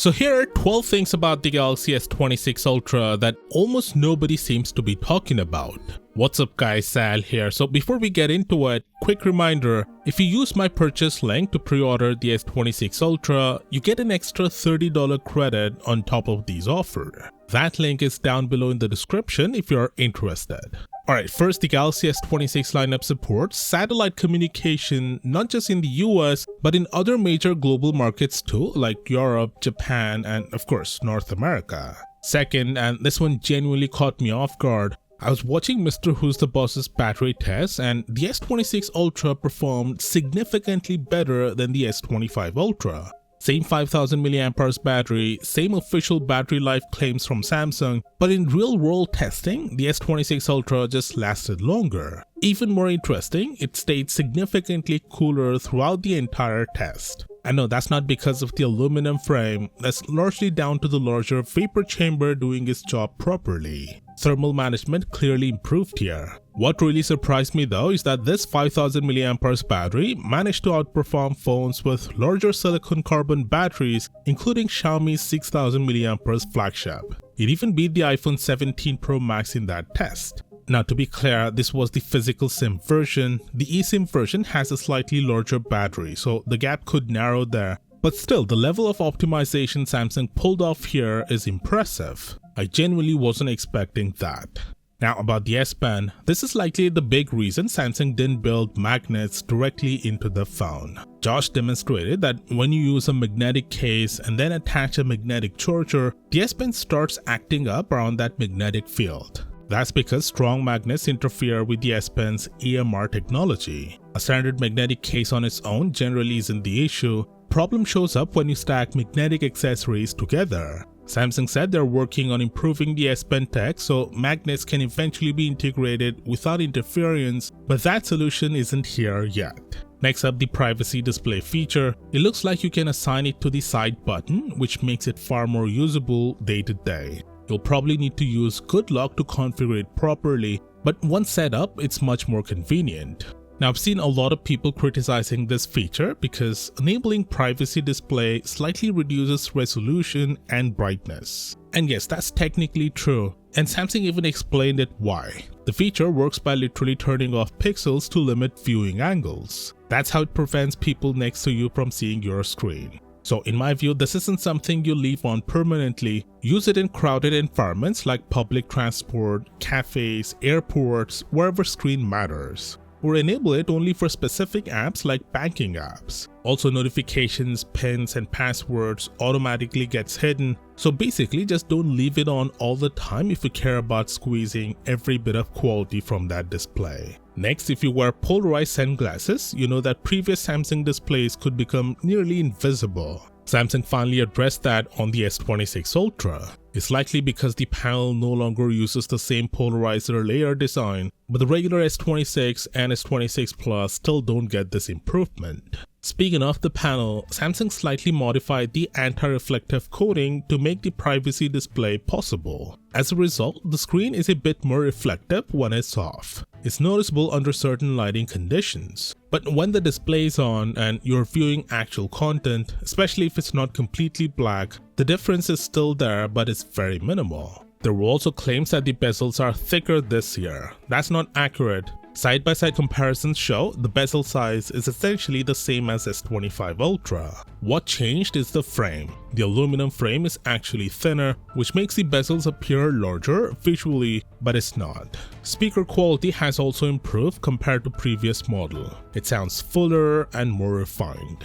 So here are 12 things about the Galaxy S26 Ultra that almost nobody seems to be talking about. What's up guys, Sal here. So before we get into it, quick reminder, if you use my purchase link to pre-order the S26 Ultra, you get an extra $30 credit on top of these offers. That link is down below in the description if you're interested. Alright, first, the Galaxy S26 lineup supports satellite communication not just in the US but in other major global markets too, like Europe, Japan, and of course North America. Second, and this one genuinely caught me off guard, I was watching Mr. Who's the Boss's battery test and the S26 Ultra performed significantly better than the S25 Ultra. Same 5000 mAh battery, same official battery life claims from Samsung, but in real-world testing, the S26 Ultra just lasted longer. Even more interesting, it stayed significantly cooler throughout the entire test. I know that's not because of the aluminum frame, that's largely down to the larger vapor chamber doing its job properly. Thermal management clearly improved here. What really surprised me though is that this 5000 mAh battery managed to outperform phones with larger silicon carbon batteries, including Xiaomi's 6000 mAh flagship. It even beat the iPhone 17 Pro Max in that test. Now to be clear, this was the physical SIM version. The eSIM version has a slightly larger battery, so the gap could narrow there. But still, the level of optimization Samsung pulled off here is impressive. I genuinely wasn't expecting that. Now about the S Pen, this is likely the big reason Samsung didn't build magnets directly into the phone. Josh demonstrated that when you use a magnetic case and then attach a magnetic charger, the S Pen starts acting up around that magnetic field. That's because strong magnets interfere with the S Pen's EMR technology. A standard magnetic case on its own generally isn't the issue. Problem shows up when you stack magnetic accessories together. Samsung said they're working on improving the S Pen tech so magnets can eventually be integrated without interference, but that solution isn't here yet. Next up, the privacy display feature. It looks like you can assign it to the side button, which makes it far more usable day to day. You'll probably need to use Good Lock to configure it properly, but once set up, it's much more convenient. Now I've seen a lot of people criticizing this feature because enabling privacy display slightly reduces resolution and brightness. And yes, that's technically true, and Samsung even explained it why. The feature works by literally turning off pixels to limit viewing angles. That's how it prevents people next to you from seeing your screen. So in my view, this isn't something you leave on permanently. Use it in crowded environments like public transport, cafes, airports, wherever screen matters. Or enable it only for specific apps like banking apps. Also, notifications, pins, and passwords automatically gets hidden. So basically, just don't leave it on all the time if you care about squeezing every bit of quality from that display. Next, if you wear polarized sunglasses, you know that previous Samsung displays could become nearly invisible. Samsung finally addressed that on the S26 Ultra. It's likely because the panel no longer uses the same polarizer layer design, but the regular S26 and S26 Plus still don't get this improvement. Speaking of the panel, Samsung slightly modified the anti-reflective coating to make the privacy display possible. As a result, the screen is a bit more reflective when it's off. It's noticeable under certain lighting conditions. But when the display is on and you're viewing actual content, especially if it's not completely black, the difference is still there but it's very minimal. There were also claims that the bezels are thicker this year. That's not accurate. Side-by-side comparisons show the bezel size is essentially the same as S25 Ultra. What changed is the frame. The aluminum frame is actually thinner, which makes the bezels appear larger visually, but it's not. Speaker quality has also improved compared to previous model. It sounds fuller and more refined.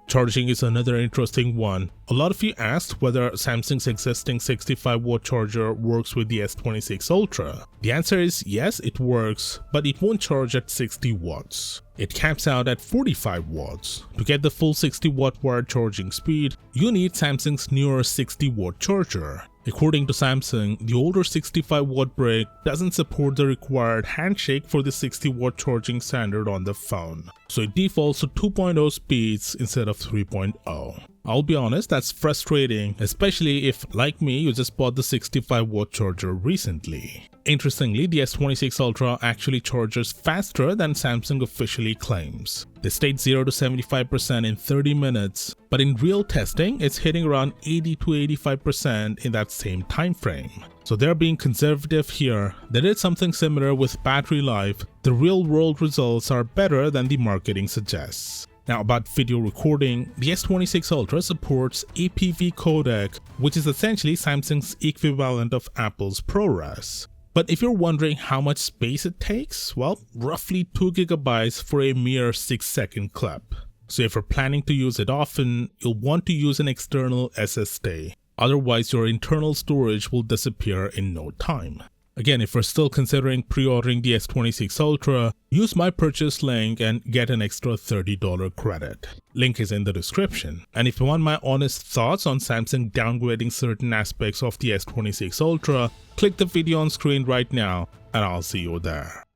Charging is another interesting one. A lot of you asked whether Samsung's existing 65-watt charger works with the S26 Ultra. The answer is yes, it works, but it won't charge at 60 watts. It caps out at 45 watts. To get the full 60-watt wired charging speed, you need Samsung's newer 60-watt charger. According to Samsung, the older 65-watt brick doesn't support the required handshake for the 60-watt charging standard on the phone, so it defaults to 2.0 speeds instead of 3.0. I'll be honest, that's frustrating, especially if, like me, you just bought the 65-watt charger recently. Interestingly, the S26 Ultra actually charges faster than Samsung officially claims. They state 0 to 75% in 30 minutes, but in real testing, it's hitting around 80 to 85% in that same time frame. So they're being conservative here. They did something similar with battery life. The real-world results are better than the marketing suggests. Now about video recording, the S26 Ultra supports APV codec, which is essentially Samsung's equivalent of Apple's ProRes. But if you're wondering how much space it takes, well, roughly 2 GB for a mere 6-second clip. So if you're planning to use it often, you'll want to use an external SSD. Otherwise, your internal storage will disappear in no time. Again, if you're still considering pre-ordering the S26 Ultra, use my purchase link and get an extra $30 credit. Link is in the description. And if you want my honest thoughts on Samsung downgrading certain aspects of the S26 Ultra, click the video on screen right now and I'll see you there.